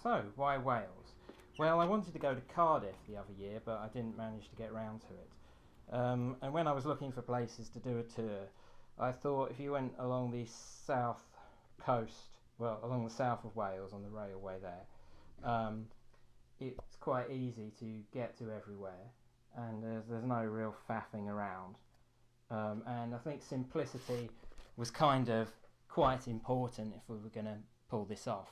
So, why Wales? Well, I wanted to go to Cardiff the other year, but I didn't manage to get round to it. And when I was looking for places to do a tour, I thought if you went along the south coast, well, along the south of Wales on the railway there, it's quite easy to get to everywhere, and there's no real faffing around. And I think simplicity was kind of quite important if we were going to pull this off.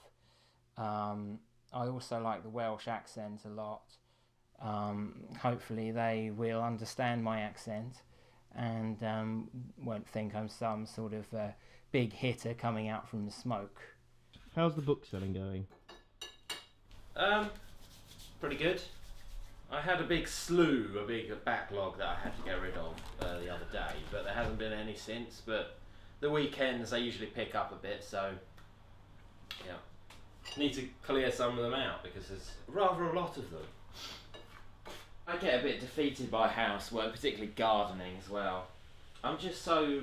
I also like the Welsh accent a lot. Hopefully they will understand my accent and won't think I'm some sort of big hitter coming out from the smoke. How's the book selling going? Pretty good. I had a big backlog that I had to get rid of the other day, but there hasn't been any since. But the weekends I usually pick up a bit, so yeah. Need to clear some of them out because there's rather a lot of them. I get a bit defeated by housework, particularly gardening as well. I'm just so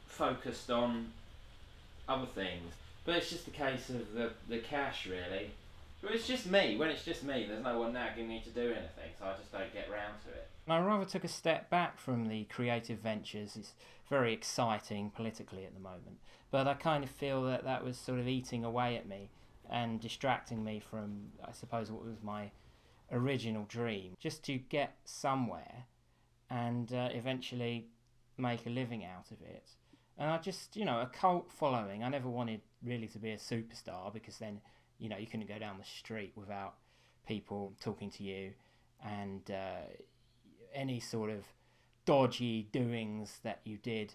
focused on other things. But it's just a case of the cash, really. But it's just me. When it's just me, there's no one nagging me to do anything, so I just don't get round to it. I rather took a step back from the creative ventures. It's very exciting politically at the moment, but I kind of feel that that was sort of eating away at me and distracting me from, I suppose, what was my original dream, just to get somewhere and eventually make a living out of it. And I just, a cult following. I never wanted really to be a superstar, because then, you couldn't go down the street without people talking to you, and any sort of dodgy doings that you did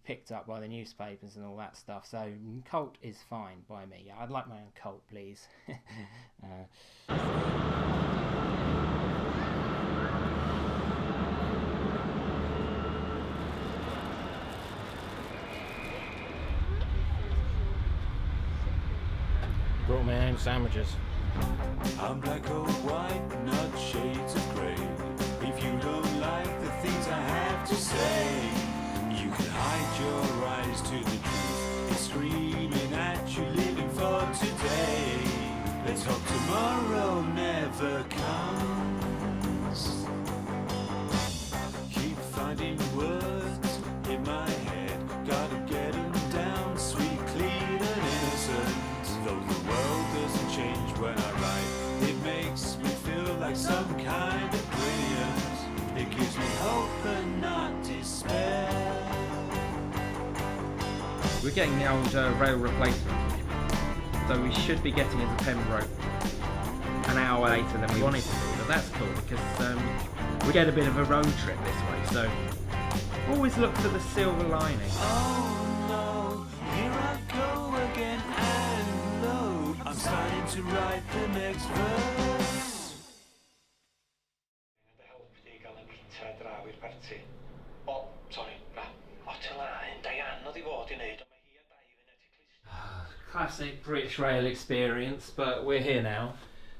picked up by the newspapers and all that stuff. So cult is fine by me. I'd like my own cult, please. Brought my own sandwiches. I'm black or white, not shades of grey. If you don't like the things I have to say, you can hide your eyes to the truth. It's screaming at you, living for today. Let's hope tomorrow never comes. Keep finding words in my head, gotta get them down, sweet, clean and innocent. Though the world doesn't change when I write, it makes me feel like some kind of brilliance. It gives me hope and not despair. We're getting the old rail replacement, so we should be getting into Pembroke an hour later than we wanted to be, but that's cool because we get a bit of a road trip this way, so always look for the silver lining. Oh no, here I go again, and lo, I'm starting to write the next verse. Classic British rail experience, but we're here now,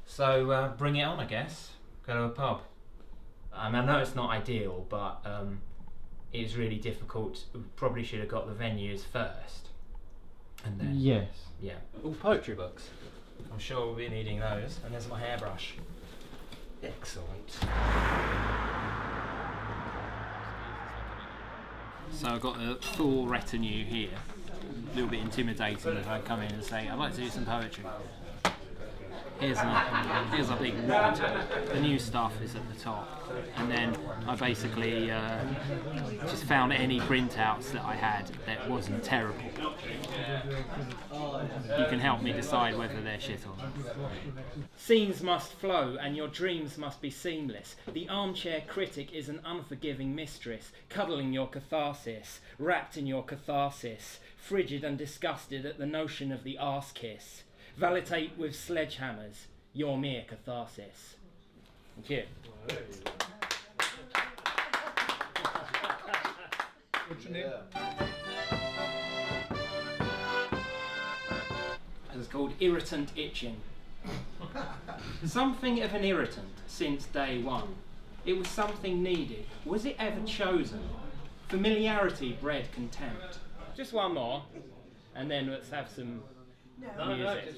so bring it on, I guess. Go to a pub. I know it's not ideal, but it's really difficult. We probably should have got the venues first, and then yeah, all poetry books. I'm sure we'll be needing those. And there's my hairbrush. Excellent. So I've got a full retinue here. A little bit intimidating if I come in and say, I'd like to do some poetry. Here's a big wad. The new stuff is at the top, and then I basically just found any printouts that I had that wasn't terrible. You can help me decide whether they're shit or not. Scenes must flow and your dreams must be seamless. The armchair critic is an unforgiving mistress, cuddling your catharsis, wrapped in your catharsis, frigid and disgusted at the notion of the arse kiss. Valitate with sledgehammers, your mere catharsis. Thank you. What's your name? It's called Irritant Itching. Something of an irritant since day one. It was something needed. Was it ever chosen? Familiarity bred contempt. Just one more, and then let's have some music.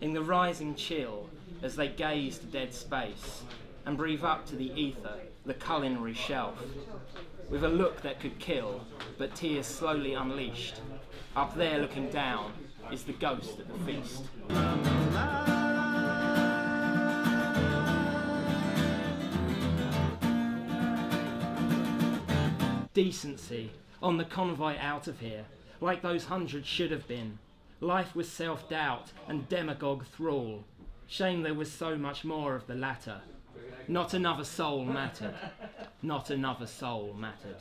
In the rising chill, as they gaze to dead space and breathe up to the ether, the culinary shelf, with a look that could kill, but tears slowly unleashed. Up there looking down is the ghost at the feast. Decency, on the convoy out of here, like those hundreds should have been. Life was self-doubt and demagogue thrall. Shame there was so much more of the latter. Not another soul mattered. Not another soul mattered.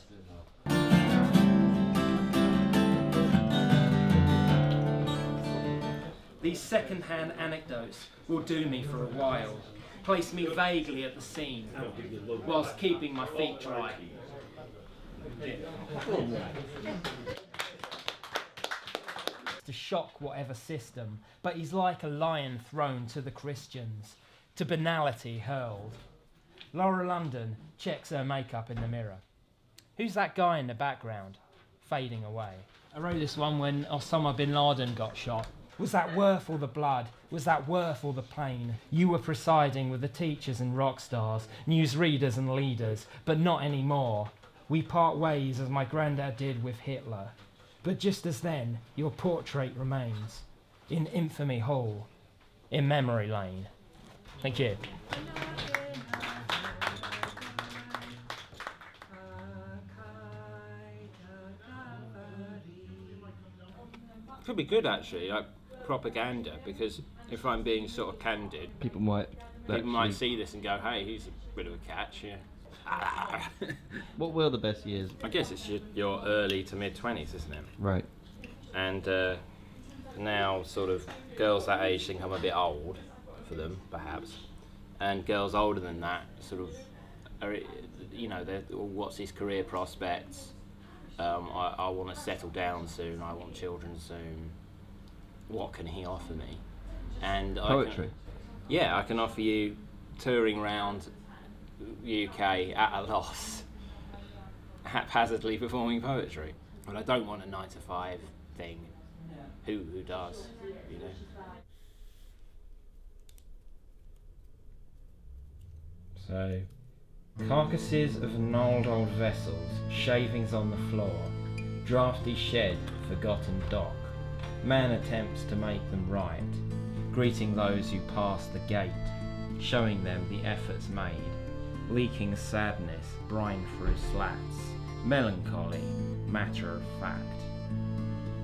These second-hand anecdotes will do me for a while. Place me vaguely at the scene, whilst keeping my feet dry. To shock whatever system, but he's like a lion thrown to the Christians, to banality hurled. Laura London checks her makeup in the mirror. Who's that guy in the background, fading away? I wrote this one when Osama bin Laden got shot. Was that worth all the blood? Was that worth all the pain? You were presiding with the teachers and rock stars, newsreaders and leaders, but not anymore. We part ways as my granddad did with Hitler. But just as then, your portrait remains in Infamy Hall, in memory lane. Thank you. Could be good actually, like propaganda, because if I'm being sort of candid, People might see this and go, hey, he's a bit of a catch, yeah. What were the best years? I guess it's your early to mid-20s, isn't it? Right. And now sort of girls that age think I'm a bit old for them, perhaps. And girls older than that sort of, are, you know, what's his career prospects? I want to settle down soon, I want children soon. What can he offer me? And Poetry? I can offer you touring around UK at a loss, haphazardly performing poetry. But I don't want a 9-to-5 thing. Who does, you know? So, carcasses of gnarled old vessels, shavings on the floor, draughty shed, forgotten dock. Man attempts to make them right, greeting those who pass the gate, showing them the efforts made, leaking sadness, brine through slats, melancholy, matter of fact.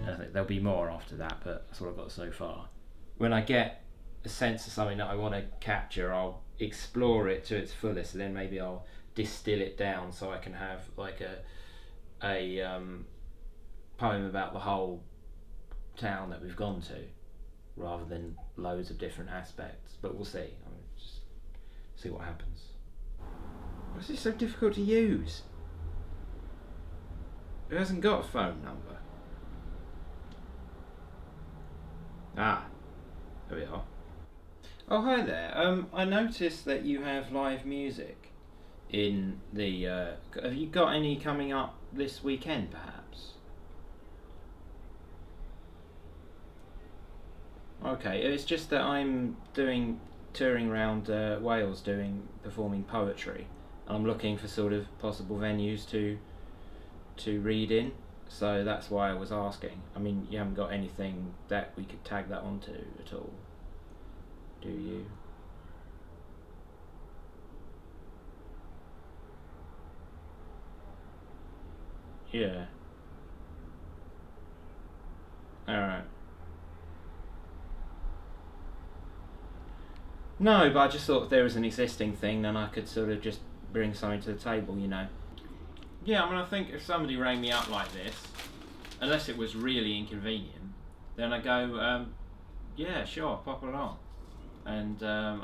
I think there'll be more after that, but that's what I've got so far. When I get a sense of something that I want to capture, I'll explore it to its fullest, and then maybe I'll distill it down so I can have like a poem about the whole town that we've gone to, rather than loads of different aspects. But we'll see. I mean, just see what happens. Why is it so difficult to use? Who hasn't got a phone number? Ah, there we are. Oh, hi there. I noticed that you have live music in the... have you got any coming up this weekend, perhaps? Okay, it's just that I'm touring around Wales performing poetry, and I'm looking for sort of possible venues to read in, so that's why I was asking. I mean, you haven't got anything that we could tag that onto at all, do you? Yeah. Alright. No, but I just thought if there was an existing thing, then I could sort of just bring something to the table, you know. Yeah, I mean, I think if somebody rang me up like this, unless it was really inconvenient, then I go, yeah, sure, pop along. And,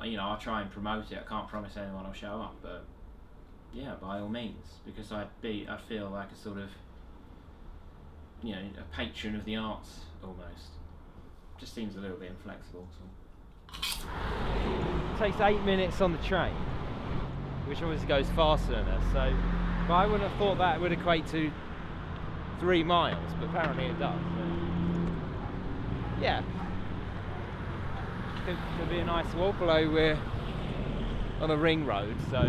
you know, I'll try and promote it. I can't promise anyone will show up, but yeah, by all means, because I feel like a sort of, you know, a patron of the arts, almost. Just seems a little bit inflexible, so. It takes 8 minutes on the train, which obviously goes faster than us, so, but I wouldn't have thought that would equate to 3 miles, but apparently it does. So. Yeah. Could be a nice walk, although we're on a ring road, so.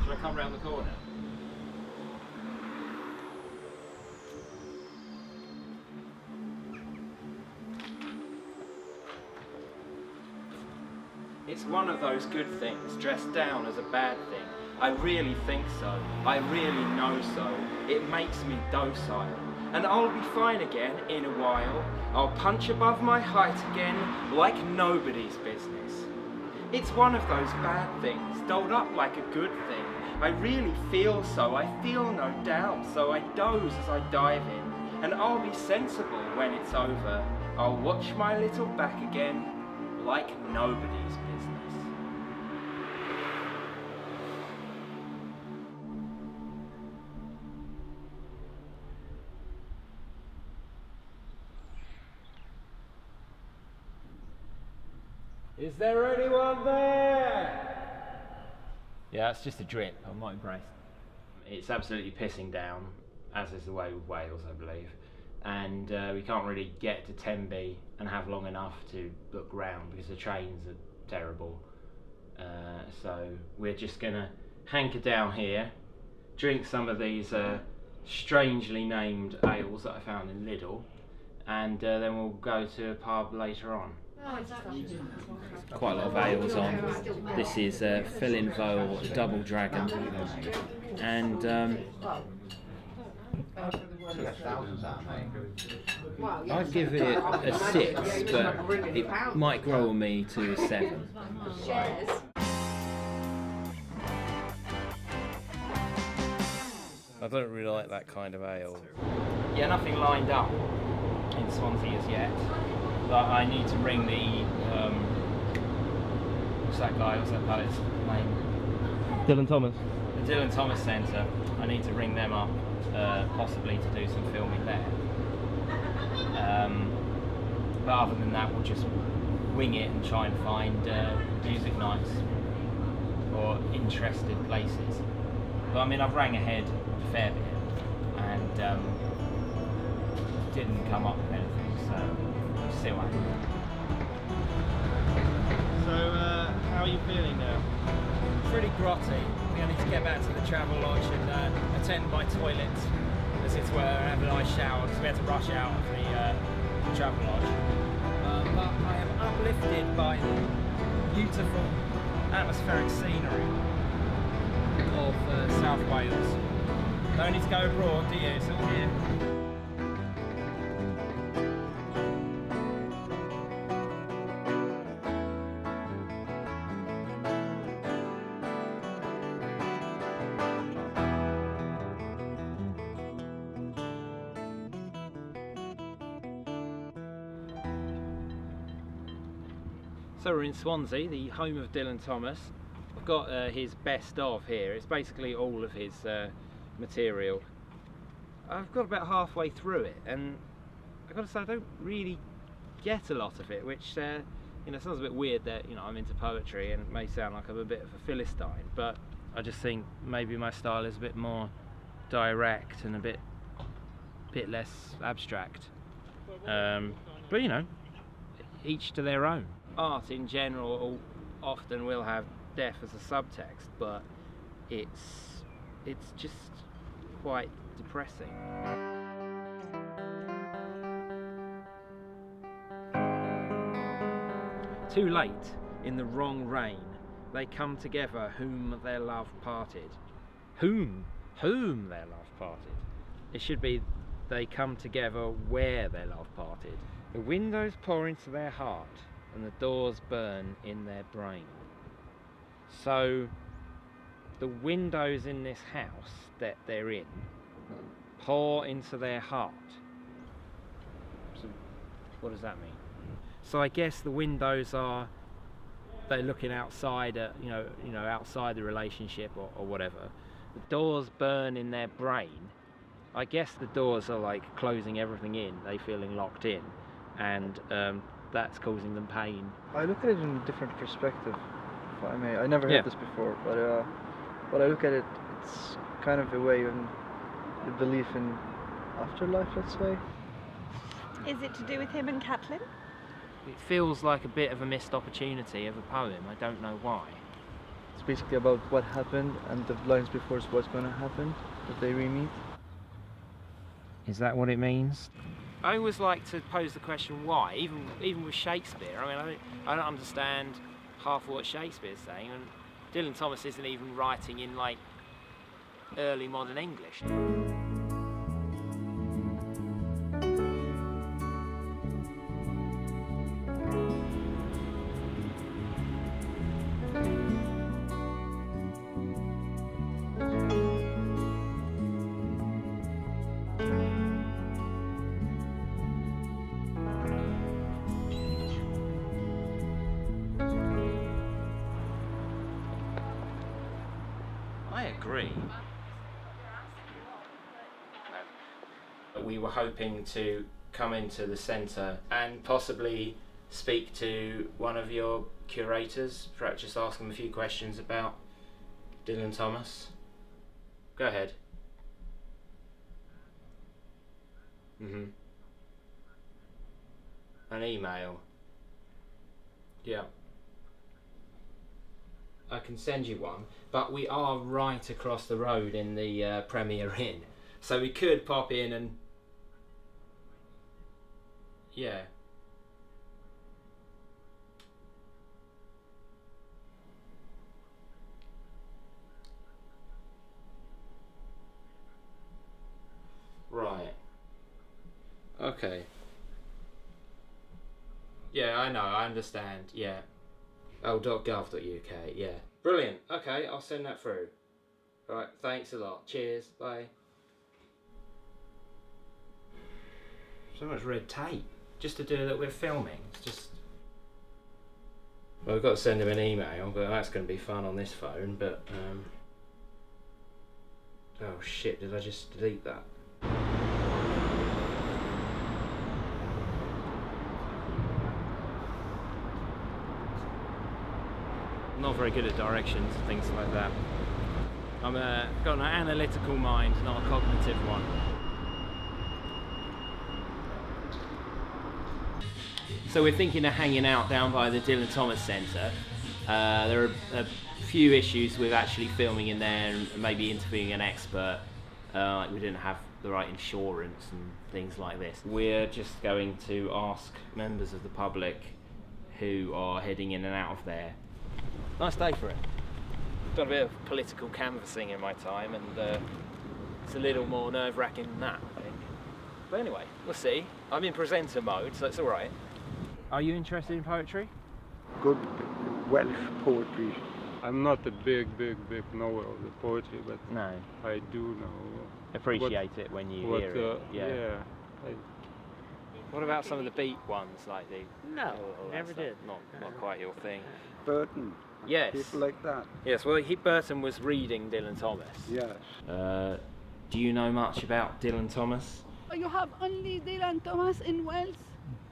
Should I come round the corner? It's one of those good things dressed down as a bad thing. I really think so. I really know so. It makes me docile. And I'll be fine again in a while. I'll punch above my height again like nobody's business. It's one of those bad things, dolled up like a good thing. I really feel so. I feel no doubt. So I doze as I dive in. And I'll be sensible when it's over. I'll watch my little back again like nobody's business. Is there anyone there? Yeah, it's just a drip. I'm not impressed. It's absolutely pissing down, as is the way with Wales, I believe. And we can't really get to Tenby and have long enough to look round because the trains are terrible. So we're just gonna hanker down here, drink some of these strangely named ales that I found in Lidl, and then we'll go to a pub later on. Quite a lot of ales on. This is Felin Vole Double Dragon, and I'd give it a 6, but it might grow on me to a 7. I don't really like that kind of ale. Yeah, nothing lined up in Swansea as yet. But I need to ring the what's that poet's name? Dylan Thomas. The Dylan Thomas Centre. I need to ring them up, possibly to do some filming there. But other than that, we'll just wing it and try and find music nights or interesting places. But I mean, I've rang ahead a fair bit and didn't come up with anything, so we'll see what happens. So, how are you feeling now? Pretty grotty. I need to get back to the travel lodge and attend my toilet, as it were, and have a nice shower, because we had to rush out of the travel lodge. But I am uplifted by the beautiful atmospheric scenery of South Wales. Don't need to go abroad, do you? It's all here. So we're in Swansea, the home of Dylan Thomas. I've got his best of here. It's basically all of his material. I've got about halfway through it, and I've got to say I don't really get a lot of it, which you know, sounds a bit weird that, you know, I'm into poetry and it may sound like I'm a bit of a Philistine, but I just think maybe my style is a bit more direct and a bit less abstract. But you know, each to their own. Art in general often will have death as a subtext, but it's just quite depressing. Too late, in the wrong rain, they come together whom their love parted. Whom their love parted. It should be they come together where their love parted. The windows pour into their heart, and the doors burn in their brain. So the windows in this house that they're in pour into their heart. So what does that mean? So I guess the windows are, they're looking outside at, you know, outside the relationship or whatever. The doors burn in their brain. I guess the doors are like closing everything in, they feeling locked in, and that's causing them pain. I look at it in a different perspective, if I may. I never heard this before, but when I look at it, it's kind of a way of the belief in afterlife, let's say. Is it to do with him and Catelyn? It feels like a bit of a missed opportunity of a poem, I don't know why. It's basically about what happened, and the lines before is what's going to happen if they re-meet. Is that what it means? I always like to pose the question why, even with Shakespeare. I mean, I don't understand half of what Shakespeare's saying, and Dylan Thomas isn't even writing in like early modern English. I agree. We were hoping to come into the centre and possibly speak to one of your curators, perhaps just ask them a few questions about Dylan Thomas. Go ahead. An email. Yeah. I can send you one, but we are right across the road in the Premier Inn, so we could pop in and... Yeah. Right. Okay. Yeah, I know, I understand, yeah. Oh, .gov.uk, yeah. Brilliant, okay, I'll send that through. Alright, thanks a lot. Cheers, bye. So much red tape, just to do that we're filming. It's just... Well, we've got to send him an email, but that's going to be fun on this phone, but, Oh shit, did I just delete that? Not very good at directions and things like that. I'm got an analytical mind, not a cognitive one. So we're thinking of hanging out down by the Dylan Thomas Centre. There are a few issues with actually filming in there and maybe interviewing an expert. Like we didn't have the right insurance and things like this. We're just going to ask members of the public who are heading in and out of there. Nice day for it. Done a bit of political canvassing in my time, and it's a little more nerve-wracking than that, I think. But anyway, we'll see. I'm in presenter mode, so it's all right. Are you interested in poetry? Good Welsh poetry. I'm not a big knower of the poetry, but No. I do know. Appreciate it when you hear it. Yeah. What about some of the beat ones, like the... No, never did. Not quite your thing. Burton. Yes. People like that. Yes, well, Burton was reading Dylan Thomas. Yes. Do you know much about Dylan Thomas? You have only Dylan Thomas in Wales?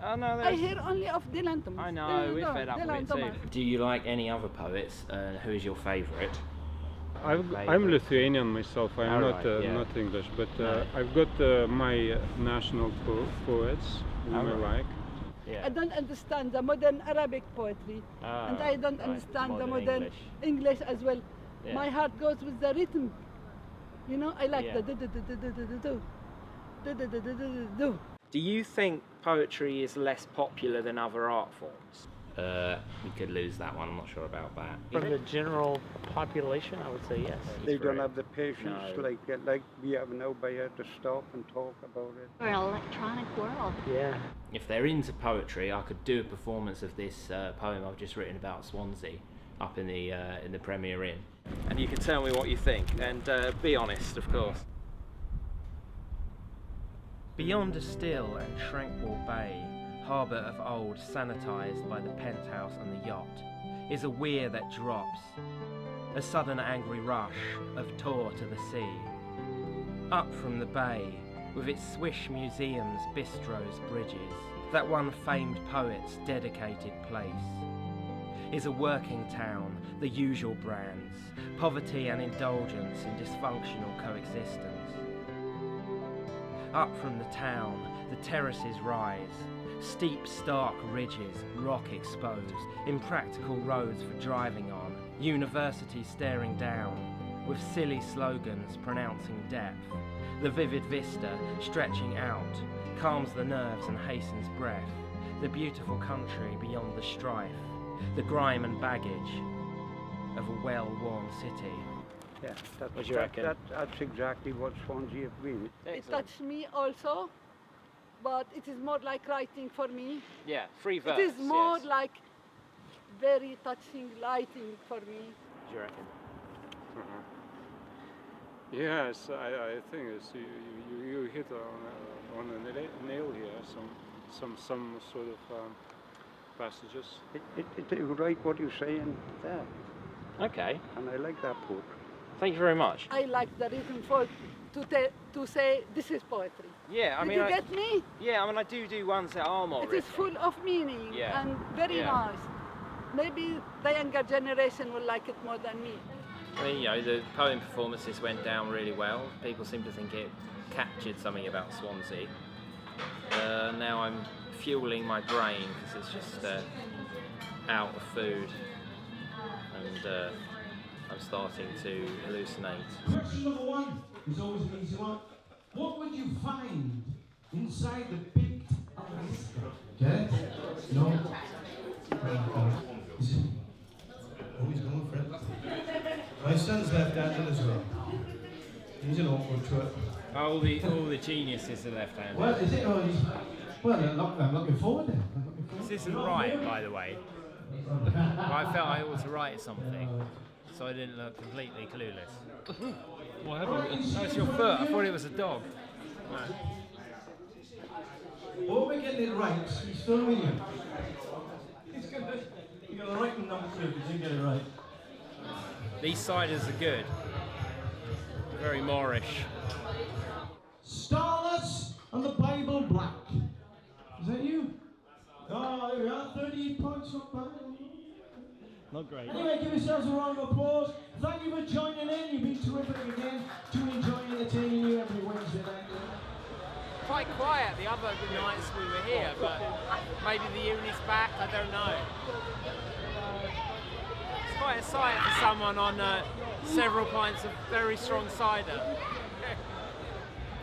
Oh, no, I hear only of Dylan Thomas. I know, we're fed up with it too. Thomas. Do you like any other poets? Who is your favourite? I'm Lithuanian myself. I'm Oh, not right, yeah. not English, but No. I've got my national poets whom I right. like. Yeah. I don't understand the modern Arabic poetry, and I don't understand the modern English as well. Yeah. My heart goes with the rhythm. You know, I like Yeah. the do. Do you think poetry is less popular than other art forms? We could lose that one, I'm not sure about that. From the general population, I would say yes. They don't have the patience No. like we have now by here to stop and talk about it. We're an electronic world. Yeah. If they're into poetry, I could do a performance of this poem I've just written about Swansea up in the Premier Inn. And you can tell me what you think, and be honest, of course. Beyond a still and tranquil bay, harbour of old sanitised by the penthouse and the yacht, is a weir that drops, a sudden angry rush of Tor to the sea. Up from the bay, with its swish museums, bistros, bridges, that one famed poet's dedicated place, is a working town, the usual brands, poverty and indulgence in dysfunctional coexistence. Up from the town, the terraces rise, steep stark ridges, rock exposed, impractical roads for driving on, university staring down, with silly slogans pronouncing depth. The vivid vista, stretching out, calms the nerves and hastens breath. The beautiful country beyond the strife, the grime and baggage of a well-worn city. Yeah, What do you reckon? That's exactly what Swansea have been. It touched me also, but it is more like writing for me. Yeah, free verse. It is more yes. like very touching writing for me. What do you reckon? Yes, I think it's, you hit on a nail here. Some sort of passages. It is right what you're saying there, Okay. and I like that quote. Thank you very much. I like the rhythm for to say this is poetry. Yeah, I Did mean, you get me? yeah, I mean, I do ones that are more It is rhythmic. full of meaning Yeah. and very Yeah. nice. Maybe the younger generation will like it more than me. I mean, the poem performances went down really well. People seem to think it captured something about Swansea. Now I'm fueling my brain because it's just out of food, and I'm starting to hallucinate. Question number one is always an easy one. What would you find inside the big Alaska? Okay? No? Oh, he's going for it. My son's left-handed as well. He's an awkward trip. All the geniuses are left-handed. Well, is it? Oh, well, I'm looking forward to it. This isn't right, by the way. But I felt I ought to write something, so I didn't look completely clueless. What happened? Oh, it's your foot. I thought it was a dog. Oh, we're getting it right. He's still with you. You got the right number 2, because you get it right. These ciders are good. Very Moorish. Starless and the Bible Black. Is that you? Oh, there we are. 38 points up back. Not great. Anyway, give yourselves a round of applause. Thank you for joining in. You've been terrific again. Do enjoy entertaining you every Wednesday night. Quite quiet the other nights we were here, but maybe the uni's back, I don't know. It's quite a sight for someone on several pints of very strong cider.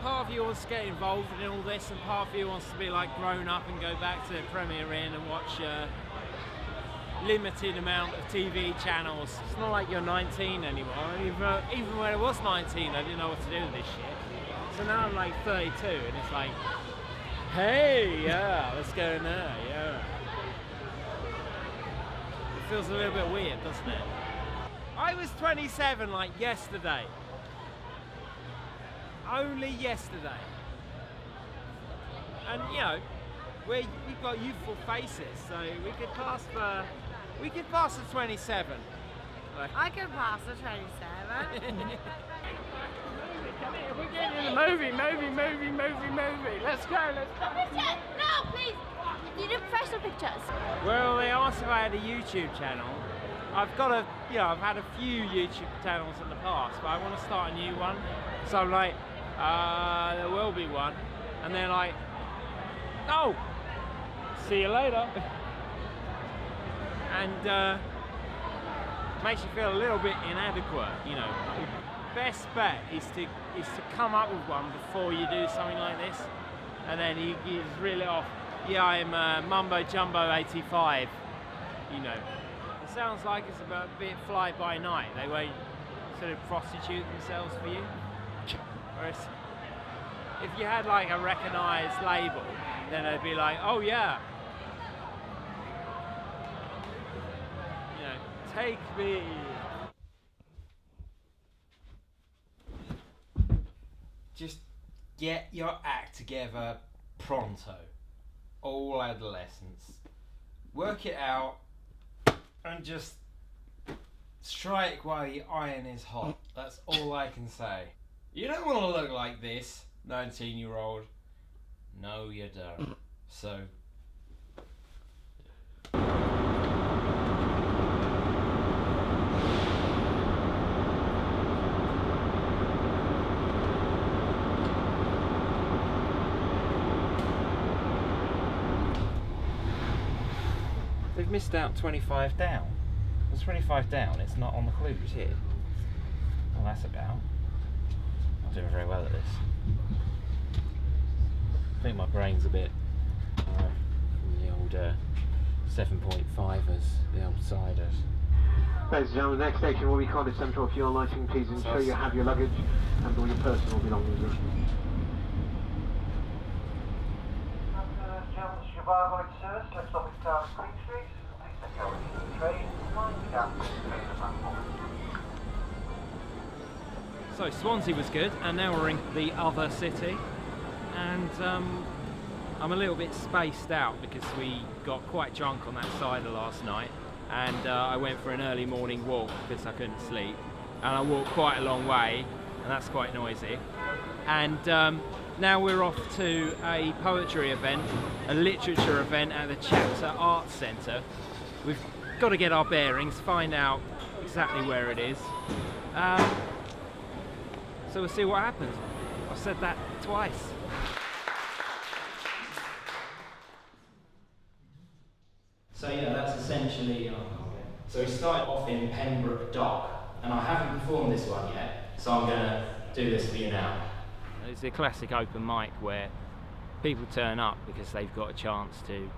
Part of you wants to get involved in all this, and part of you wants to be like grown up and go back to Premier Inn and watch limited amount of TV channels. It's not like you're 19 anymore. Even when I was 19, I didn't know what to do with this shit. So now I'm like 32, and it's like, hey, yeah, let's go now, yeah. It feels a little bit weird, doesn't it? I was 27 like yesterday. Only yesterday. And we've got youthful faces, so we could pass the 27. I can pass the 27. We're getting in the movie. Let's go. No, please. You do professional pictures. Well, they asked if I had a YouTube channel. I've had a few YouTube channels in the past, but I want to start a new one. So I'm like, there will be one. And they're like, no, see you later. And makes you feel a little bit inadequate, Best bet is to come up with one before you do something like this, and then you just reel it off. Yeah, I'm Mumbo Jumbo 85. It sounds like it's a bit fly by night. They won't sort of prostitute themselves for you. Whereas if you had like a recognised label, then they'd be like, oh yeah, take me. Just get your act together pronto. All adolescents. Work it out and just strike while the iron is hot. That's all I can say. You don't want to look like this, 19-year-old. No, you don't. So... They've missed out 25 down. There's 25 down, it's not on the clues here. Well, that's about. I'm doing very well at this. I think my brain's a bit from the old 7.5ers, the old siders. Ladies and gentlemen, the next station will be Cardiff Central. For your lighting, please ensure you have your luggage and all your personal belongings with you. So Swansea was good, and now we're in the other city, and I'm a little bit spaced out because we got quite drunk on that cider last night, and I went for an early morning walk because I couldn't sleep, and I walked quite a long way, and that's quite noisy. And now we're off to a poetry event, a literature event at the Chapter Arts Centre. We've got to get our bearings, find out exactly where it is. So we'll see what happens. I've said that twice. So yeah, that's essentially. So we started off in Pembroke Dock, and I haven't performed this one yet, so I'm going to do this for you now. It's a classic open mic where people turn up because they've got a chance to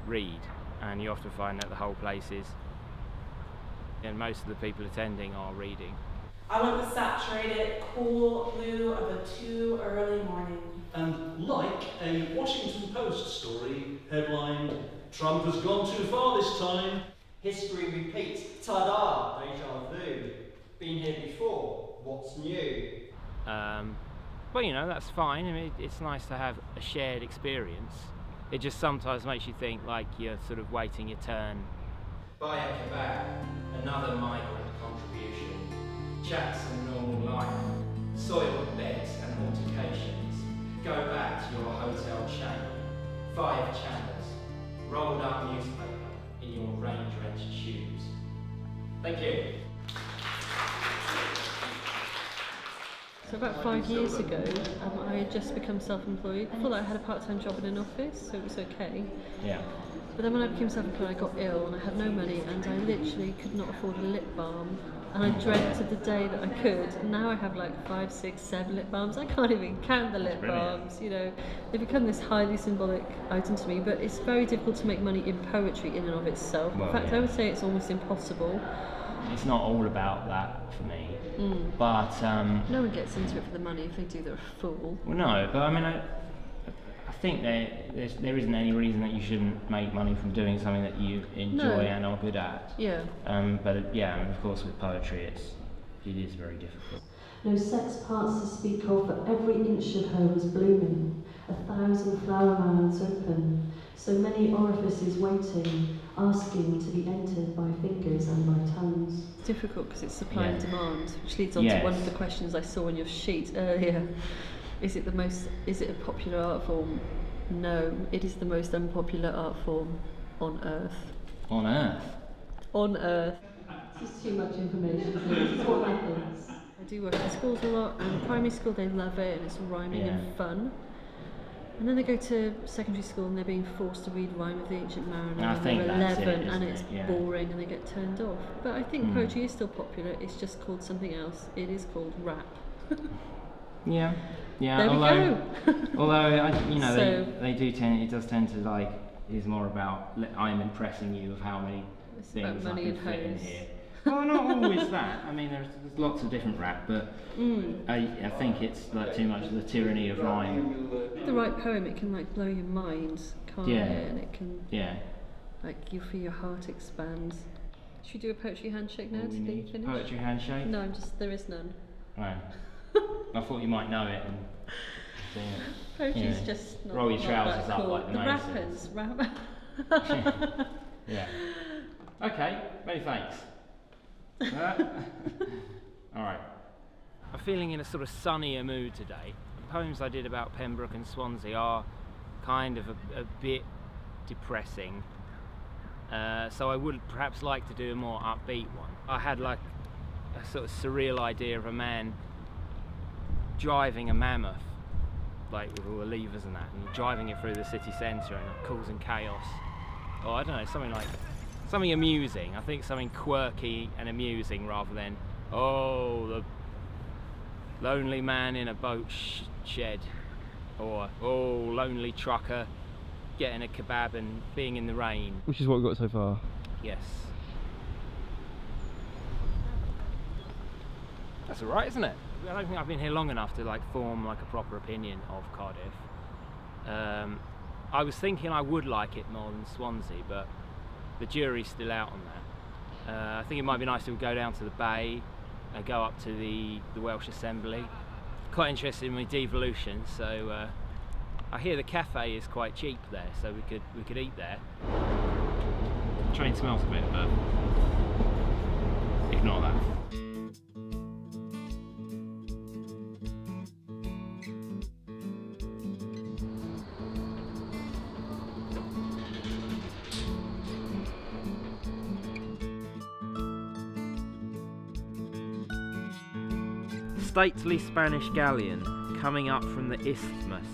read, and you often find that the whole place is, and most of the people attending are reading. I want the saturated, cool blue of a too early morning. And like a Washington Post story headlined, "Trump has gone too far this time." History repeats. Ta-da! Deja vu. Been here before. What's new? But you know, that's fine. I mean, it's nice to have a shared experience. It just sometimes makes you think like you're sort of waiting your turn. Buy a kebab, another migrant contribution. Chats and normal life, soiled beds and altercations. Go back to your hotel chain. 5 channels, rolled up newspaper in your rain-drenched shoes. Thank you. So about 5 years ago, I had just become self-employed. Before that I had a part-time job in an office, so it was okay. Yeah. But then when I became self-employed, I got ill and I had no money, and I literally could not afford a lip balm. And I dreamt of the day that I could. And now I have like 5, 6, 7 lip balms. I can't even count the lip balms. You know, they've become this highly symbolic item to me. But it's very difficult to make money in poetry in and of itself. Well, in fact, yeah. I would say it's almost impossible. It's not all about that for me, but no one gets into it for the money. If they do, they're a fool. well, no. But I mean, I think there isn't any reason that you shouldn't make money from doing something that you enjoy and are good at. Yeah. But yeah, and of course with poetry, it is very difficult. No sex parts to speak of, but every inch of her was blooming. 1,000 flower mouths open, so many orifices waiting, asking to be entered by fingers and by tongues. It's difficult because it's supply and demand, which leads on to one of the questions I saw on your sheet earlier. Is it a popular art form? No, it is the most unpopular art form on Earth. On Earth? On Earth. This is too much information, so this is what happens. I do work in schools a lot, and primary school they love it and it's rhyming and fun. And then they go to secondary school and they're being forced to read Rhyme of the Ancient Mariner I when think they're that's 11 it, and isn't it's it? Yeah. boring and they get turned off. But I think poetry is still popular, it's just called something else. It is called rap. Yeah. There Although you know, So- they do tend. It does tend to like. Is more about I'm impressing you of how many things about money I can and fit in hoes. here. Well, not always that. I mean, there's lots of different rap, but I think it's like too much of the tyranny of rhyme. The right poem, it can like blow your mind, can't Yeah. it? And it can Yeah. like you feel your heart expands. Should we do a poetry handshake now All to we be need. finished? Poetry handshake? No, there is none. Right. I thought you might know it. And, Poetry's just not roll your not trousers that up cool. like the The Masons. rappers, Yeah. Okay. Many thanks. All right. I'm feeling in a sort of sunnier mood today. The poems I did about Pembroke and Swansea are kind of a bit depressing, so I would perhaps like to do a more upbeat one. I had like a sort of surreal idea of a man driving a mammoth, like with all the levers and that, and driving it through the city centre and causing chaos. Or I don't know, something amusing. I think something quirky and amusing rather than, oh, the lonely man in a boat shed, or oh, lonely trucker getting a kebab and being in the rain. Which is what we've got so far. Yes. That's alright, isn't it? I don't think I've been here long enough to like form like a proper opinion of Cardiff. I was thinking I would like it more than Swansea, but the jury's still out on that. I think it might be nice to go down to the bay and go up to the Welsh Assembly. Quite interested in my devolution, so I hear the cafe is quite cheap there, so we could eat there. The train smells a bit, but ignore that. Stately Spanish galleon coming up from the isthmus,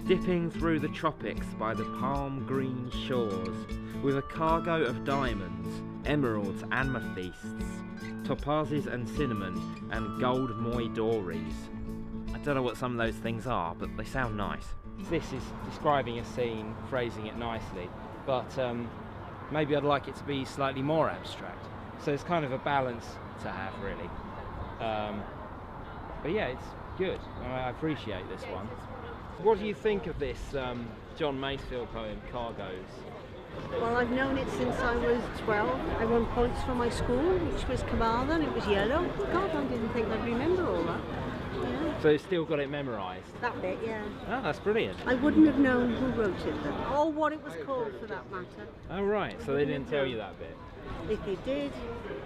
dipping through the tropics by the palm green shores, with a cargo of diamonds, emeralds, amethysts, topazes and cinnamon, and gold moidories. I don't know what some of those things are, but they sound nice. This is describing a scene, phrasing it nicely, but maybe I'd like it to be slightly more abstract. So it's kind of a balance to have, really. But yeah, it's good. I appreciate this one. What do you think of this John Masefield poem, Cargoes? Well, I've known it since I was 12. I won points for my school, which was Carmarthen. It was yellow. God, I didn't think I'd remember all that. Yeah. So you've still got it memorised? That bit, yeah. Oh, that's brilliant. I wouldn't have known who wrote it though, or what it was called for that matter. Oh right, so they didn't tell you that bit? If they did,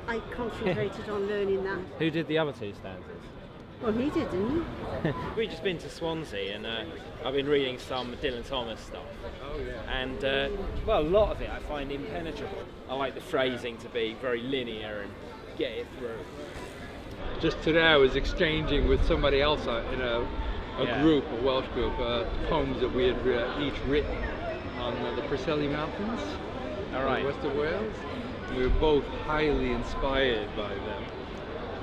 I concentrated on learning that. Who did the other two stanzas? Well, he did, didn't he? We've just been to Swansea and I've been reading some Dylan Thomas stuff. Oh yeah. And well, a lot of it I find impenetrable. I like the phrasing to be very linear and get it through. Just today I was exchanging with somebody else in a group, a Welsh group, poems that we had each written on the Preseli Mountains in west of Wales. We were both highly inspired by them.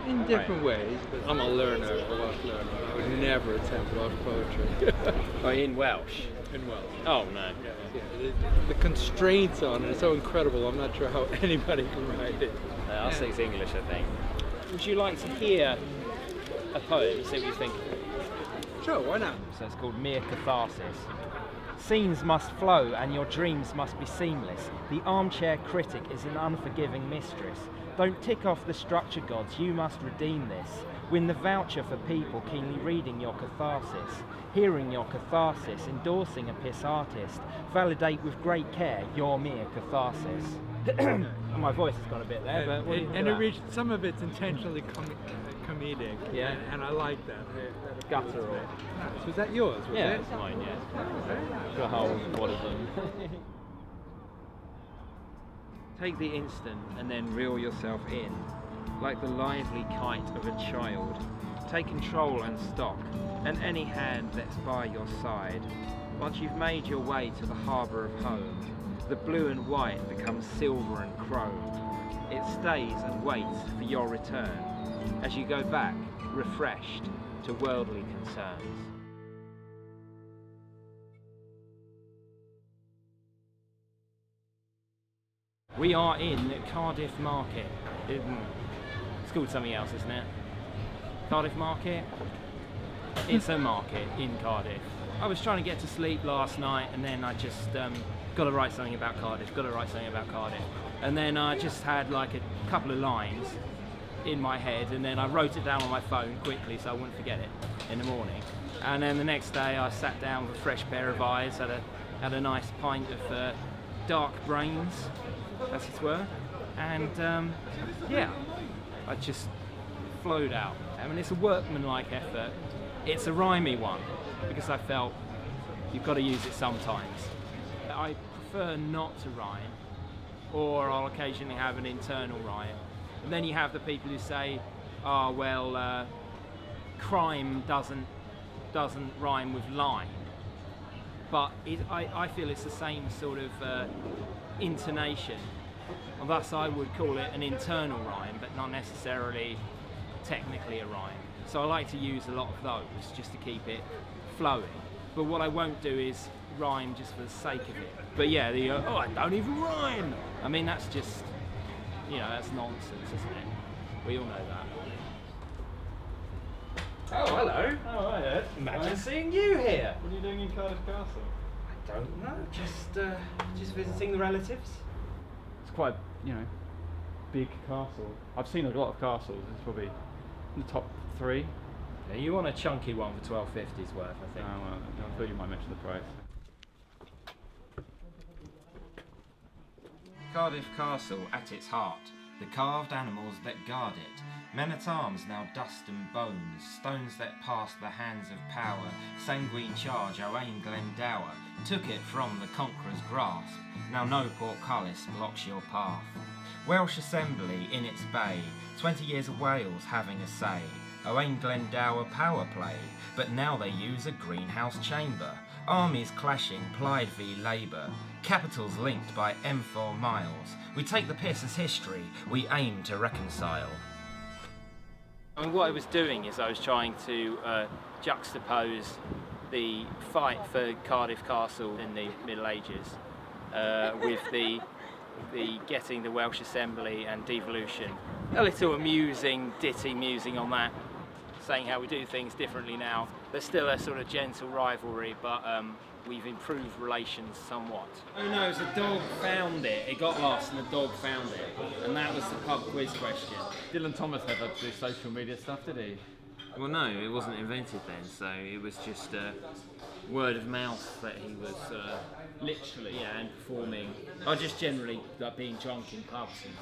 In different ways, but I'm a learner, a Welsh learner. I would never attempt Welsh poetry. Oh, in Welsh? In Welsh. Oh, no. Yeah. The constraints on it are so incredible, I'm not sure how anybody can write it. I'll say it's English, I think. Would you like to hear a poem, see what you think? Sure, why not? So it's called Mere Catharsis. Scenes must flow and your dreams must be seamless. The armchair critic is an unforgiving mistress. Don't tick off the structure gods, you must redeem this. Win the voucher for people keenly reading your catharsis, hearing your catharsis, endorsing a piss artist. Validate with great care your mere catharsis. My voice has gone a bit there, but what do you think of that? Some of it's intentionally comedic, yeah, and I like that. Guttural. Was that yours? Yeah, it's mine, yeah. The whole one of them. Take the instant and then reel yourself in, like the lively kite of a child. Take control and stop, and any hand that's by your side. Once you've made your way to the harbour of home, the blue and white becomes silver and chrome. It stays and waits for your return, as you go back, refreshed, to worldly concerns. We are in Cardiff Market. It's called something else, isn't it? Cardiff Market? It's a market in Cardiff. I was trying to get to sleep last night and then I just got to write something about Cardiff, And then I just had like a couple of lines in my head and then I wrote it down on my phone quickly so I wouldn't forget it in the morning. And then the next day I sat down with a fresh pair of eyes, had a nice pint of dark brains, as it were, and yeah, I just flowed out. I mean, it's a workmanlike effort. It's a rhymey one, because I felt you've got to use it sometimes. I prefer not to rhyme, or I'll occasionally have an internal rhyme. And then you have the people who say, oh, well, crime doesn't rhyme with line. But I feel it's the same sort of intonation. And thus I would call it an internal rhyme, but not necessarily technically a rhyme. So I like to use a lot of those just to keep it flowing. But what I won't do is rhyme just for the sake of it. But yeah, oh, I don't even rhyme! I mean, that's just, that's nonsense, isn't it? We all know that. Oh, hello. Oh, hi, Ed. Imagine seeing you here. What are you doing in Cardiff Castle? I don't know, just visiting the relatives. It's quite, big castle. I've seen a lot of castles. It's probably in the top 3. Yeah, you want a chunky one for 12.50's worth, I think. Oh, well, I thought you might mention the price. Cardiff Castle at its heart, the carved animals that guard it, men-at-arms now dust and bones, stones that passed the hands of power, sanguine charge Owain Glendower, took it from the conqueror's grasp, now no portcullis blocks your path. Welsh Assembly in its bay, 20 years of Wales having a say, Owain Glendower power play, but now they use a greenhouse chamber, armies clashing Plaid v Labour, capitals linked by M4 miles, we take the piss as history, we aim to reconcile. I mean, what I was doing is I was trying to juxtapose the fight for Cardiff Castle in the Middle Ages with the getting the Welsh Assembly and devolution. A little amusing ditty musing on that, saying how we do things differently now. There's still a sort of gentle rivalry, but we've improved relations somewhat. Oh no, it was a dog found it. It got lost and the dog found it. And that was the pub quiz question. Dylan Thomas never do social media stuff, did he? Well, no, it wasn't invented then, so it was just word of mouth that he was literally, and performing. Or just generally like being drunk in pubs. And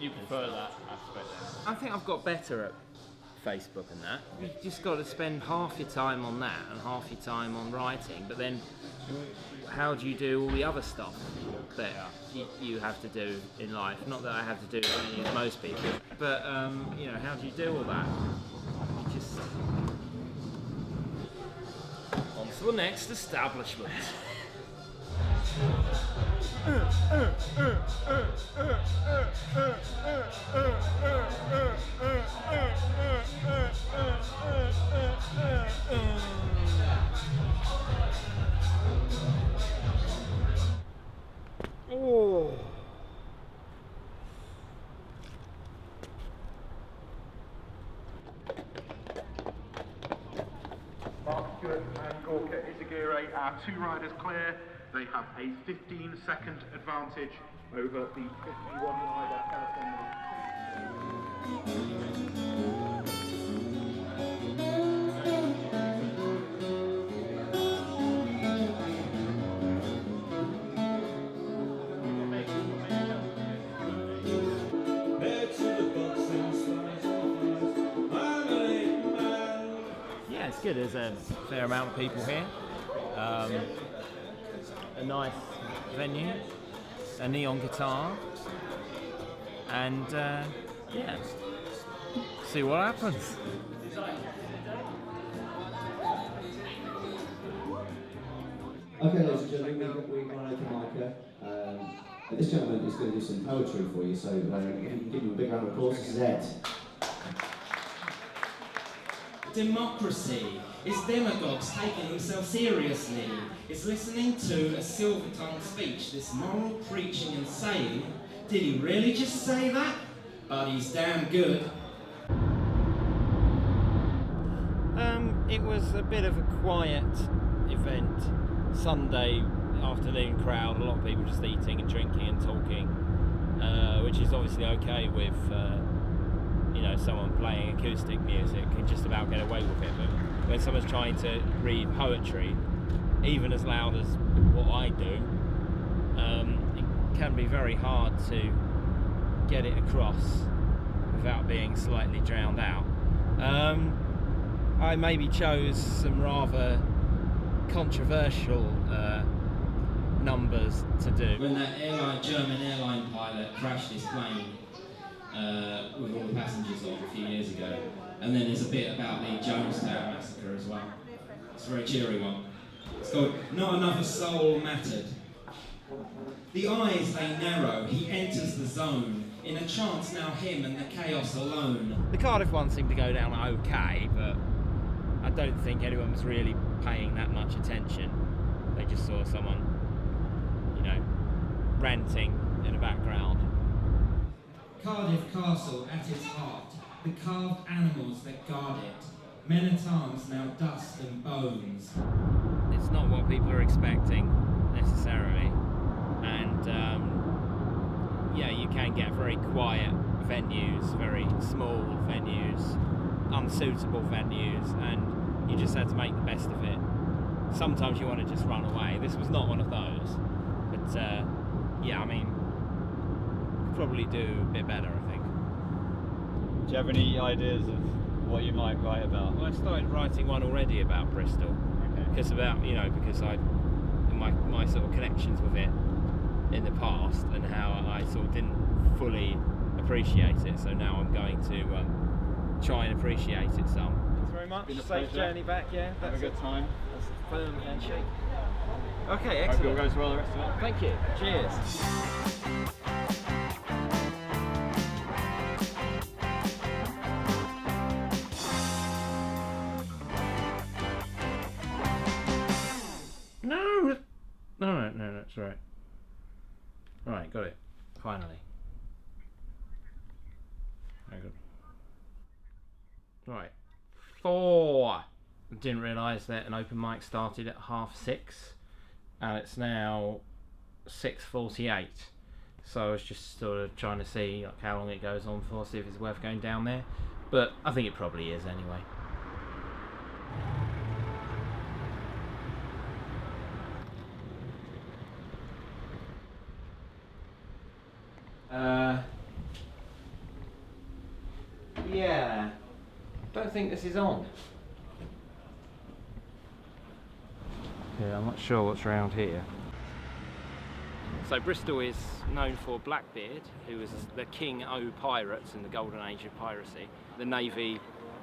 you prefer that aspect then? I think I've got better at Facebook and that. You've just got to spend half your time on that and half your time on writing, but then how do you do all the other stuff that you have to do in life? Not that I have to do as many as most people, but how do you do all that? You just on to the next establishment. Oh. Mark Stewart and Gorka Izagirre, our 2 riders clear. They have a 15-second advantage over the 51-rider Yeah, it's good. There's a fair amount of people here. A nice venue, a neon guitar, and see what happens. Okay, ladies and gentlemen, we've got an open micer. This gentleman is going to do some poetry for you, so if you can give him a big round of applause. This is Ed. Democracy is demagogues taking themselves seriously. It's listening to a silver-tongued speech, this moral preaching and saying, did he really just say that? But he's damn good. It was a bit of a quiet event. Sunday afternoon crowd, a lot of people just eating and drinking and talking, which is obviously okay with someone playing acoustic music can just about get away with it, but when someone's trying to read poetry, even as loud as what I do, it can be very hard to get it across without being slightly drowned out. I maybe chose some rather controversial numbers to do. When that German airline pilot crashed his plane with all the passengers on a few years ago, and then there's a bit about the Jonestown massacre as well. It's a very cheery one. It's called Not Another Soul Mattered. The eyes they narrow, he enters the zone. In a chance now him and the chaos alone. The Cardiff one seemed to go down okay, but I don't think anyone was really paying that much attention. They just saw someone, you know, ranting in the background. Cardiff Castle at its heart, the carved animals that guard it. Men-at-arms now dust and bones. It's not what people are expecting, necessarily. And, yeah, you can get very quiet venues, very small venues, unsuitable venues, and you just had to make the best of it. Sometimes you want to just run away. This was not one of those. But, yeah, I mean, could probably do a bit better, I think. Do you have any ideas of what you might write about? Well, I started writing one already about Bristol. Okay. Because I, my sort of connections with it in the past and how I sort of didn't fully appreciate it. So now I'm going to try and appreciate it some. Thanks very much. Safe journey back, yeah. Have a good time. That's a firm handshake. Okay, excellent. Hope it all goes well the rest of it. Thank you. Cheers. No, that's right. Right, got it. Finally. Very good. Right. 4. Didn't realise that an open mic started at 6:30, and it's now 6:48. So I was just sort of trying to see like how long it goes on for, see if it's worth going down there. But I think it probably is anyway. Yeah, don't think this is on. Yeah, I'm not sure what's around here. So Bristol is known for Blackbeard, who was the king o' pirates in the golden age of piracy. The Navy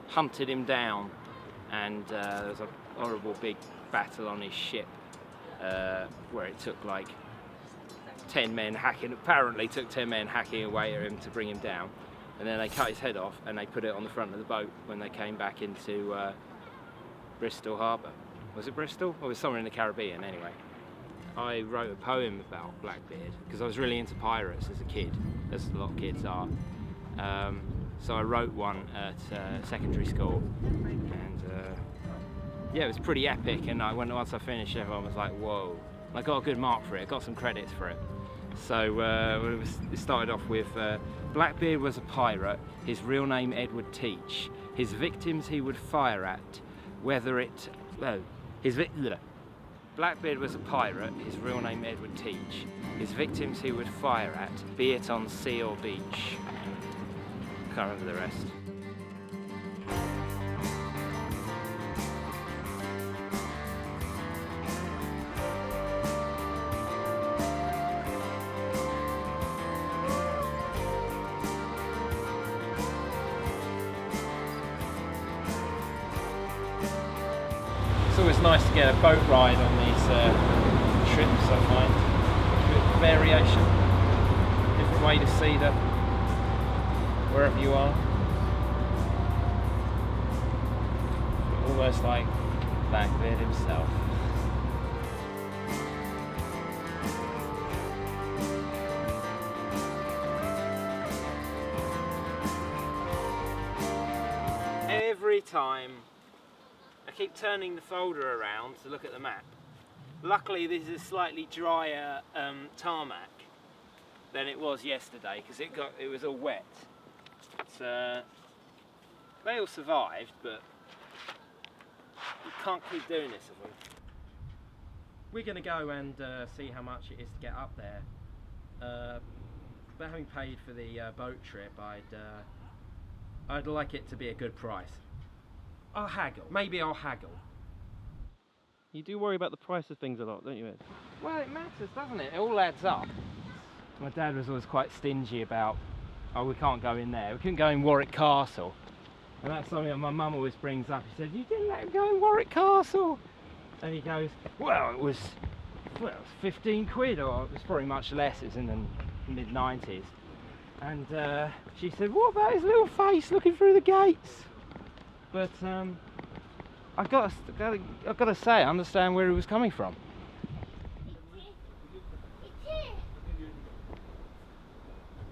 hunted him down, and there was a horrible big battle on his ship where it took like 10 men hacking, apparently took 10 men hacking away at him to bring him down. And then they cut his head off and they put it on the front of the boat when they came back into Bristol Harbour. Was it Bristol? Or was it somewhere in the Caribbean anyway? I wrote a poem about Blackbeard because I was really into pirates as a kid, as a lot of kids are. So I wrote one at secondary school, and yeah, it was pretty epic. And once I finished, everyone was like, "Whoa!" And I got a good mark for it. I got some credits for it. So it started off with Blackbeard was a pirate, his real name Edward Teach. His victims he would fire at, whether it... Blackbeard was a pirate, his real name Edward Teach. His victims he would fire at, be it on sea or beach. Can't remember the rest. It's always nice to get a boat ride on these trips, I find. A bit of variation, different way to see the wherever you are. Almost like Blackbeard himself. Every time I keep turning the folder around to look at the map. Luckily this is slightly drier tarmac than it was yesterday because it was all wet. They all survived, but you can't keep doing this of them. We're going to go and see how much it is to get up there. But having paid for the boat trip, I'd like it to be a good price. I'll haggle. Maybe I'll haggle. You do worry about the price of things a lot, don't you, Ed? Well, it matters, doesn't it? It all adds up. My dad was always quite stingy about, oh, we can't go in there. We couldn't go in Warwick Castle. And that's something that my mum always brings up. She says, you didn't let him go in Warwick Castle. And he goes, well, it was 15 quid, or it was probably much less. It was in the mid-90s. And she said, what about his little face looking through the gates? But I've got to say, I understand where he was coming from.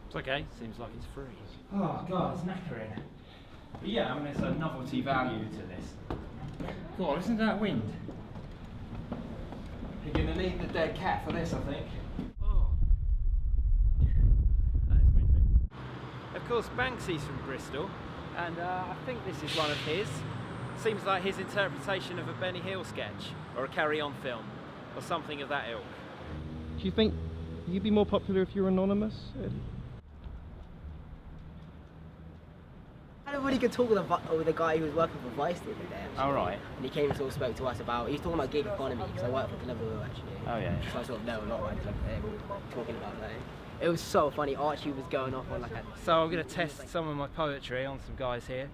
It's okay, seems like it's free. Oh God, it's knackering. But yeah, I mean, there's a novelty value to this. God, listen to that wind. You're going to need the dead cat for this, I think. Oh. That is windy. Of course, Banksy's from Bristol, and I think this is one of his. Seems like his interpretation of a Benny Hill sketch, or a Carry On film, or something of that ilk. Do you think you'd be more popular if you were anonymous, Ed? I had a really good talk with a guy who was working for Vice the other day. Oh, right. And he came and sort of spoke to us about, he was talking about gig economy, because I work for Cleverville actually. Oh, yeah. So I sort of know a lot about Cleverville, talking about that. It was so funny. Archie was going off on like a... So I'm going to test some of my poetry on some guys here.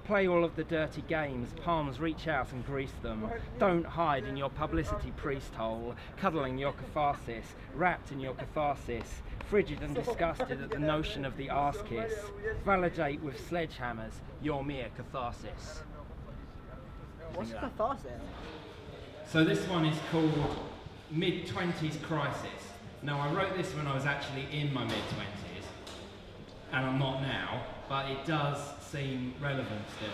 Play all of the dirty games, palms reach out and grease them. Don't hide in your publicity priest hole, cuddling your catharsis, wrapped in your catharsis, frigid and disgusted at the notion of the arse kiss. Validate with sledgehammers your mere catharsis. What's catharsis? So this one is called Mid-20s Crisis. Now I wrote this when I was actually in my mid-20s, and I'm not now, but it does seem relevant still.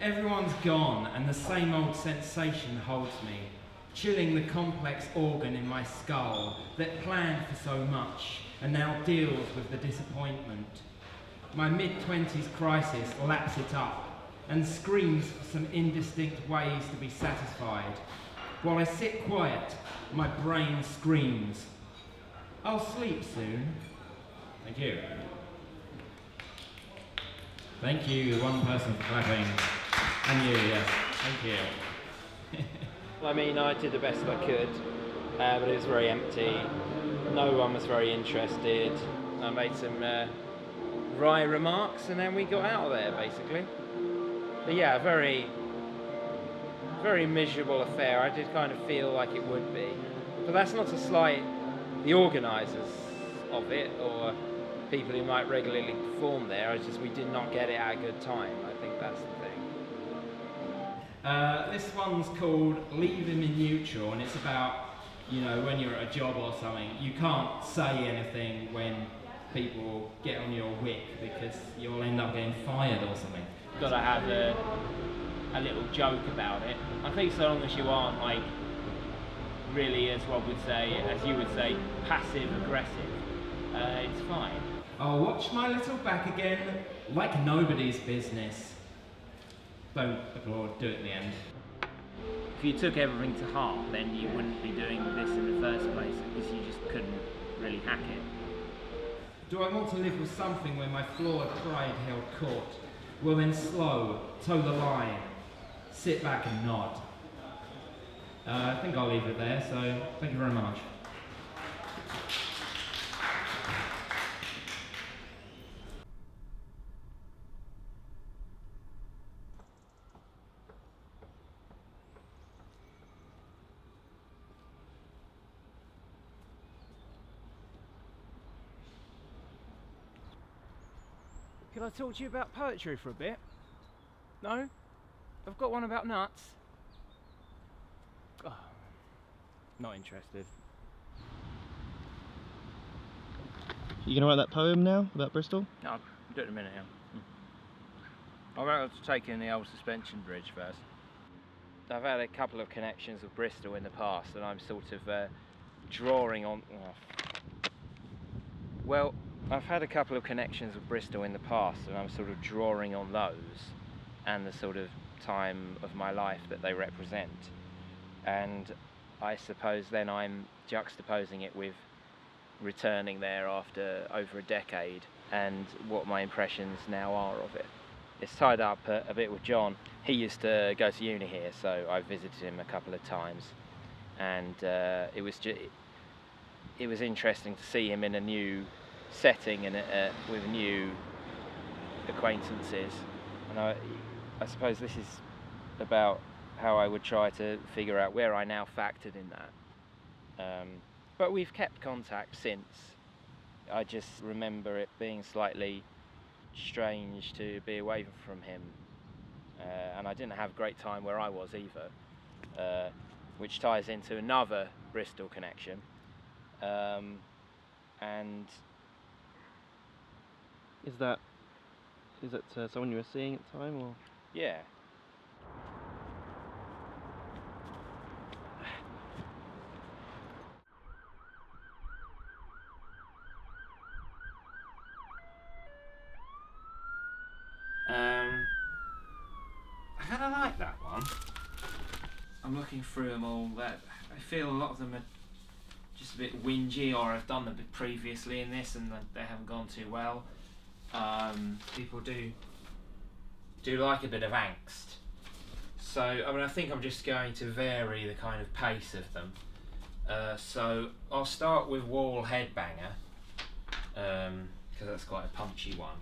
Everyone's gone and the same old sensation holds me, chilling the complex organ in my skull that planned for so much and now deals with the disappointment. My mid-20s crisis laps it up and screams for some indistinct ways to be satisfied. While I sit quiet, my brain screams. I'll sleep soon. Thank you. Thank you, one person for clapping. And you, yes. Thank you. I mean, I did the best I could, but it was very empty. No one was very interested. I made some wry remarks and then we got out of there, basically. But yeah, very miserable affair. I did kind of feel like it would be. But that's not to slight the organisers of it or people who might regularly perform there. It's just we did not get it at a good time. I think that's the thing. This one's called Leave Him in Neutral, and it's about, you know, when you're at a job or something, you can't say anything when people get on your wick because you'll end up getting fired or something. You've got to have a little joke about it. I think so long as you aren't like really, as Rob would say, as you would say, passive aggressive, it's fine. I'll watch my little back again like nobody's business. Don't applaud, do it at the end. If you took everything to heart, then you wouldn't be doing this in the first place because you just couldn't really hack it. Do I want to live with something where my flawed pride held court? Well then slow, toe the line, sit back and nod. I think I'll leave it there, so thank you very much. Can I talk to you about poetry for a bit? No? I've got one about nuts. Oh, not interested. You gonna write that poem now about Bristol? No, I'll do it in a minute, yeah. I won't have to take in the old suspension bridge first. I've had a couple of connections with Bristol in the past and I'm sort of drawing on... Well, I've had a couple of connections with Bristol in the past and I'm sort of drawing on those and the sort of time of my life that they represent. And I suppose then I'm juxtaposing it with returning there after over a decade and what my impressions now are of it. it's tied up a bit with John. He used to go to uni here, so I visited him a couple of times, and it was interesting to see him in a new setting and with new acquaintances. And I suppose this is about how I would try to figure out where I now factored in that. But we've kept contact since. I just remember it being slightly strange to be away from him, and I didn't have a great time where I was either, which ties into another Bristol connection. And is that someone you were seeing at the time, or? Yeah. I kind of like that one. I'm looking through them all. I feel a lot of them are just a bit whingy, or I've done them a bit previously in this and they haven't gone too well. People do like a bit of angst. So, I mean, I think I'm just going to vary the kind of pace of them. So, I'll start with Wall Headbanger, because that's quite a punchy one.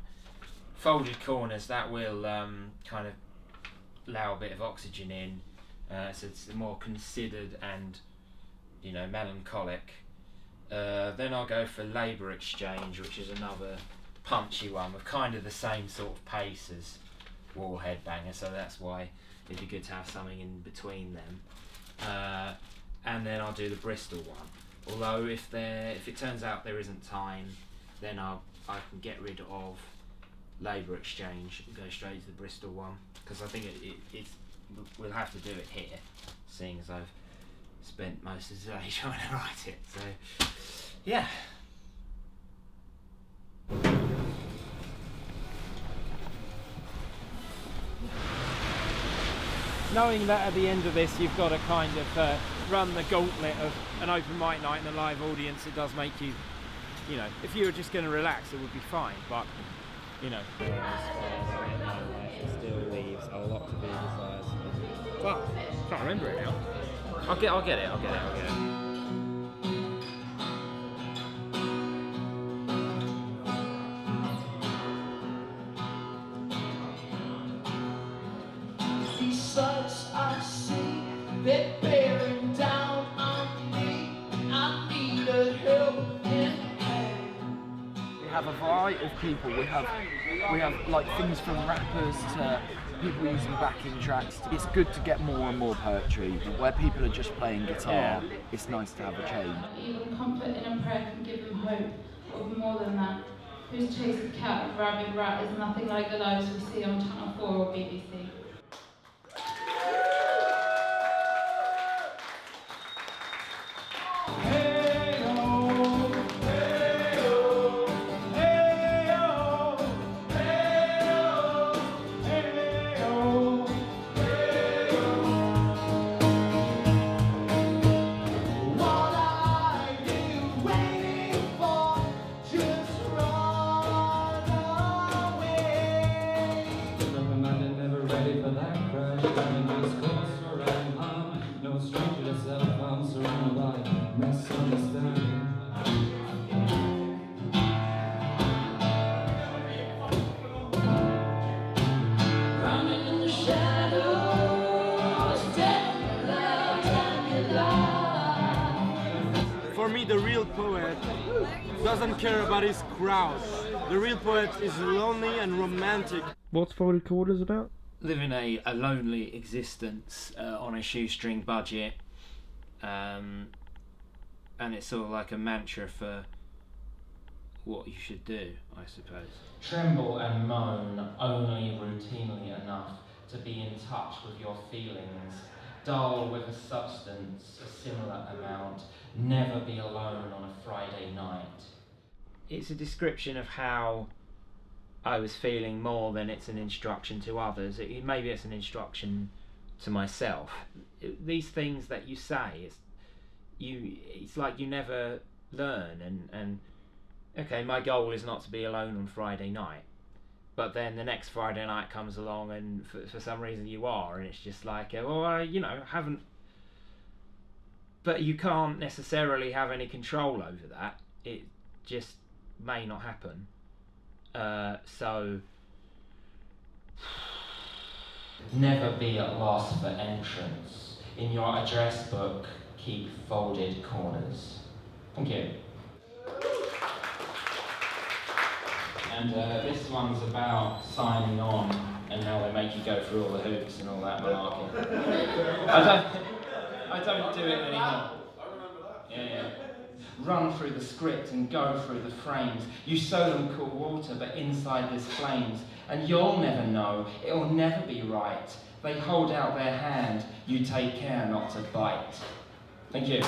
Folded Corners, that will kind of allow a bit of oxygen in, so it's more considered and, you know, melancholic. Then I'll go for Labour Exchange, which is another punchy one with kind of the same sort of pace as Wall Headbanger, so that's why it'd be good to have something in between them. And then I'll do the Bristol one. Although if it turns out there isn't time, then I can get rid of Labour Exchange and go straight to the Bristol one, because I think we'll have to do it here, seeing as I've spent most of the day trying to write it. So, yeah. Knowing that at the end of this you've got to kind of run the gauntlet of an open mic night and a live audience, it does make you, you know, if you were just going to relax it would be fine, but, you know. Still leaves a lot to be desired. Well, can't remember it now. I'll get it. These sights I see, they're bearing down on me. I need a helping hand. We have a variety of people. We have like things from rappers to people using backing tracks. It's good to get more and more poetry where people are just playing guitar. Yeah. It's nice to have a change. Even comfort in a prayer can give them hope, or more than that. Who's chased a cat and rabid rat is nothing like the lives we see on Channel 4 or BBC. For me, the real poet doesn't care about his crowd. The real poet is lonely and romantic. What's Folded Quarters about? Living a lonely existence on a shoestring budget, and it's sort of like a mantra for what you should do, I suppose. Tremble and moan only routinely enough to be in touch with your feelings. Dull with a substance, a similar amount. Never be alone on a Friday night. It's a description of how I was feeling more than it's an instruction to others. Maybe it's an instruction to myself. These things that you say, it's like you never learn. And okay, my goal is not to be alone on Friday night, but then the next Friday night comes along and for some reason you are, and it's just like, well, I haven't, but you can't necessarily have any control over that. It just may not happen. So never be at loss for entrance. In your address book, keep folded corners. Thank you. And this one's about signing on and how they make you go through all the hoops and all that malarkey. I don't do it anymore. Yeah. Run through the script and go through the frames. You sow them cool water, but inside there's flames. And you'll never know, it'll never be right. They hold out their hand, you take care not to bite. Thank you.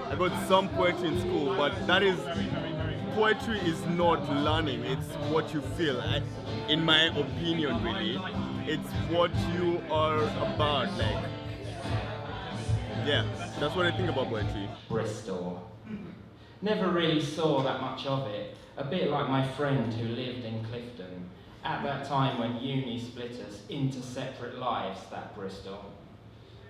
I got some poetry in school, but poetry is not learning, it's what you feel. In my opinion, really, it's what you are about, like. Yeah, that's what I think about poetry. Bristol. Never really saw that much of it. A bit like my friend who lived in Clifton. At that time when uni split us into separate lives, that Bristol.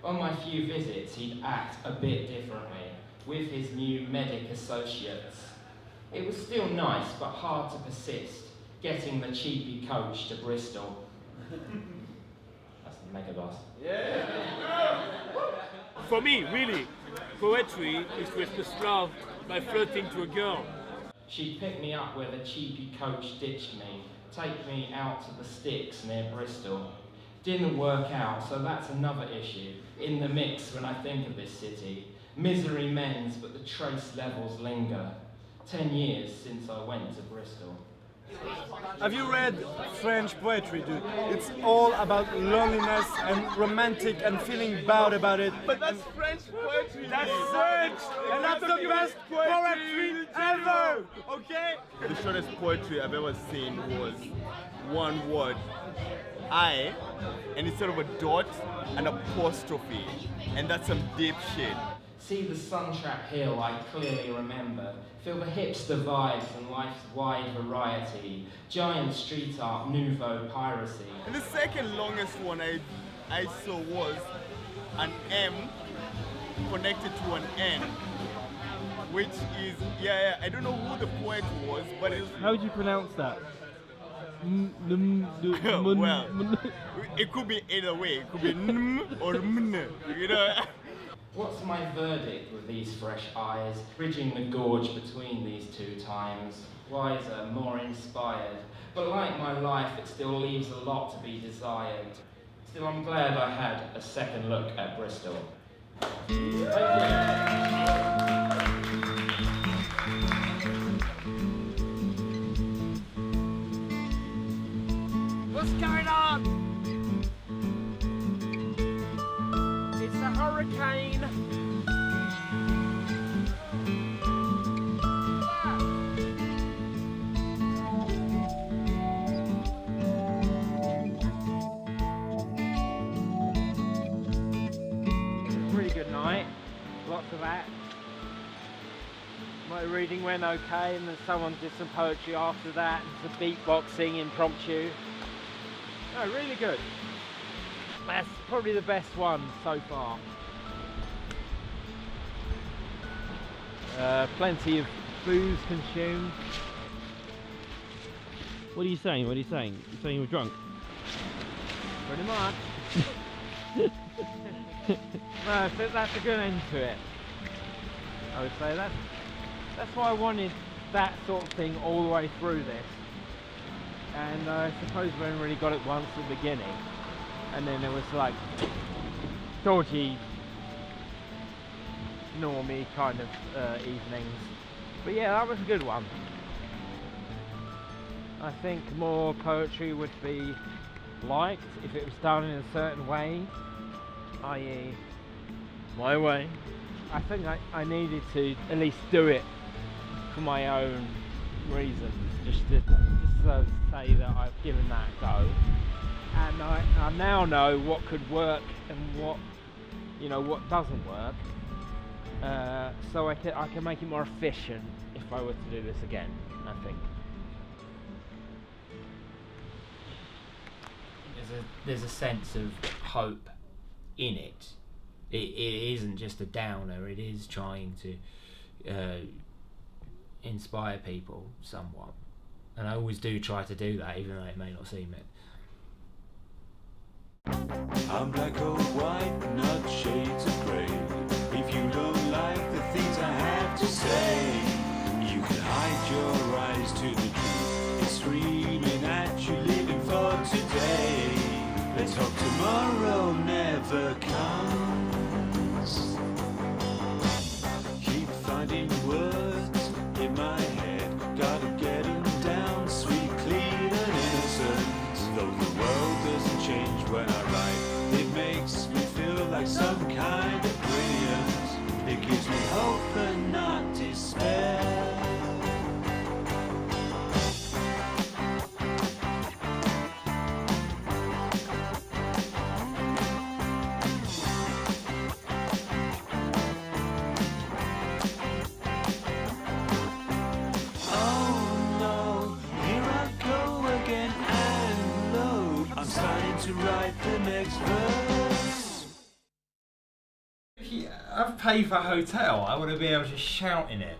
On my few visits, he'd act a bit differently with his new medic associates. It was still nice, but hard to persist, getting the cheapy coach to Bristol. That's the mega boss. Yeah. For me, really, poetry is to express love by flirting to a girl. She'd pick me up where the cheapy coach ditched me, take me out to the sticks near Bristol. Didn't work out, so that's another issue in the mix when I think of this city. Misery mends, but the trace levels linger. 10 years since I went to Bristol. Have you read French poetry, dude? It's all about loneliness and romantic and feeling bad about it. But that's French poetry. That's French, and that's the best poetry ever. Okay? The shortest poetry I've ever seen was one word, I, and instead of a dot, an apostrophe, and that's some deep shit. See the sun-trapped hill I clearly remember. Feel the hipster vibes and life's wide variety. Giant street art, nouveau piracy. And the second longest one I saw was an M connected to an N, which is, I don't know who the poet was, but it's... How would you pronounce that? Well, it could be either way. It could be n or m, you know? What's my verdict with these fresh eyes, bridging the gorge between these two times? Wiser, more inspired, but like my life, it still leaves a lot to be desired. Still, I'm glad I had a second look at Bristol. What's going on? It's a hurricane. Really good night, lots of that. My reading went okay, and then someone did some poetry after that, and some beatboxing impromptu. No, really good. That's probably the best one so far. Plenty of booze consumed. What are you saying? What are you saying? You're saying you're drunk? Pretty much. No, that's a good end to it. I would say that's why I wanted that sort of thing all the way through this. And I suppose we only really got it once at the beginning, and then there was like dodgy, normie kind of evenings. But yeah, that was a good one. I think more poetry would be liked if it was done in a certain way, i.e. my way. I think I needed to at least do it for my own reasons, just to say that I've given that a go, and I now know what could work and what doesn't work, so I can make it more efficient if I were to do this again, I think. There's a sense of hope in it. It isn't just a downer, it is trying to inspire people somewhat. And I always do try to do that, even though it may not seem it. I'm black or white, not shades of grey. If you don't like the things I have to say, you can hide your eyes to the truth. It's screaming at you, living for today. Let's hope tomorrow never comes. Keep finding words in my head, gotta get them down, sweet, clean and innocent. Though the world doesn't change when I write, it makes me feel like some kind of brilliance. It gives me hope and not despair. To write the next verse. I've paid for a hotel. I want to be able to shout in it.